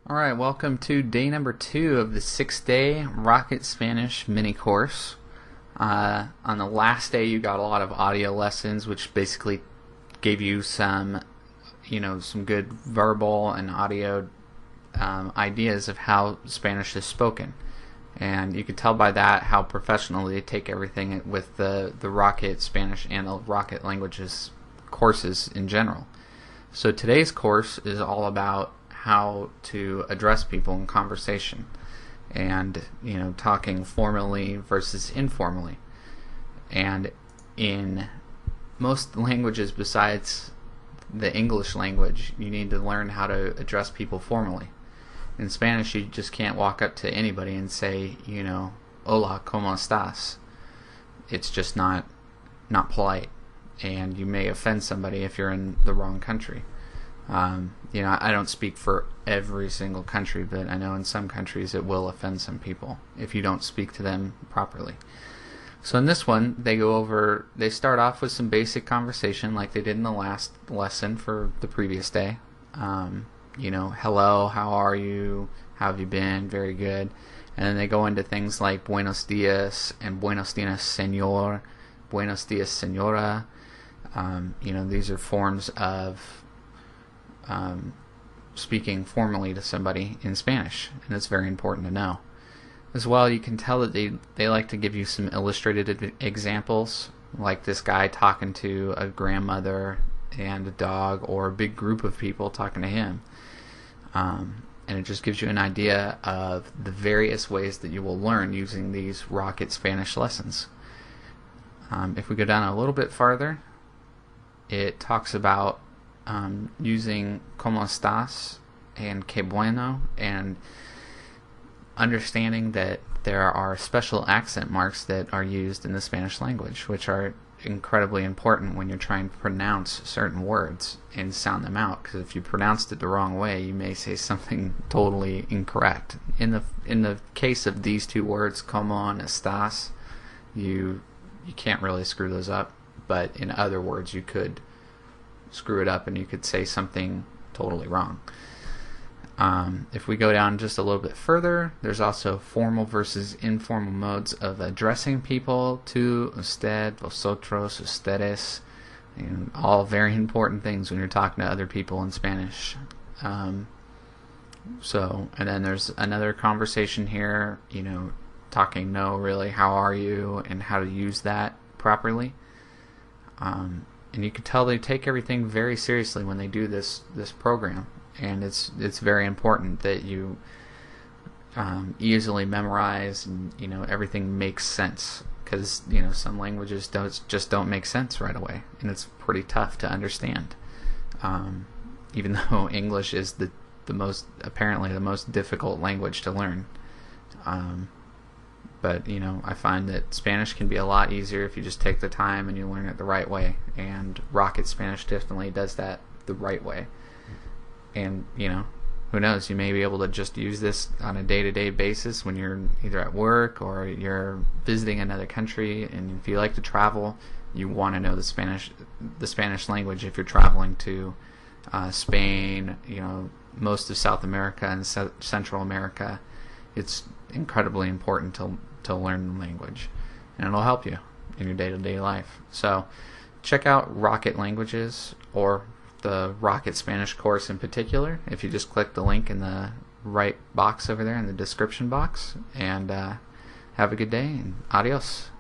Alright, welcome to day number 2 of the 6-day Rocket Spanish mini course. On the last day you got a lot of audio lessons, which basically gave you some good verbal and audio ideas of how Spanish is spoken. And you could tell by that how professionally they take everything with the Rocket Spanish and the Rocket Languages courses in general. So today's course is all about how to address people in conversation and talking formally versus informally. And in most languages besides the English language, you need to learn how to address people formally. In Spanish, you just can't walk up to anybody and say, hola, ¿cómo estás? It's just not polite, and you may offend somebody if you're in the wrong country. I don't speak for every single country, but I know in some countries it will offend some people if you don't speak to them properly. So in this one, they start off with some basic conversation like they did in the last lesson for the previous day. Hello, how are you? How have you been? Very good. And then they go into things like buenos dias and buenos dias, señor, buenos dias, señora. These are forms of speaking formally to somebody in Spanish, and it's very important to know. As well, you can tell that they like to give you some illustrated examples, like this guy talking to a grandmother and a dog, or a big group of people talking to him. And it just gives you an idea of the various ways that you will learn using these Rocket Spanish lessons. If we go down a little bit farther, it talks about using ¿cómo estás? And qué bueno, and understanding that there are special accent marks that are used in the Spanish language, which are incredibly important when you're trying to pronounce certain words and sound them out, because if you pronounced it the wrong way, you may say something totally incorrect. In the case of these two words, ¿cómo and estás, you can't really screw those up, but in other words you could screw it up and you could say something totally wrong. If we go down just a little bit further, there's also formal versus informal modes of addressing people: tú, usted, vosotros, ustedes, all very important things when you're talking to other people in Spanish. And then there's another conversation here, talking no, really, how are you, and how to use that properly. And you can tell they take everything very seriously when they do this program, and it's very important that you easily memorize, and everything makes sense, because some languages don't make sense right away, and it's pretty tough to understand. Even though English is apparently the most difficult language to learn. But I find that Spanish can be a lot easier if you just take the time and you learn it the right way, and Rocket Spanish definitely does that the right way. And who knows, you may be able to just use this on a day-to-day basis when you're either at work or you're visiting another country, and if you like to travel, you want to know the Spanish language if you're traveling to Spain, most of South America and Central America. It's incredibly important to learn the language, and it'll help you in your day-to-day life. So check out Rocket Languages, or the Rocket Spanish course in particular, if you just click the link in the right box over there in the description box. And have a good day, and adios.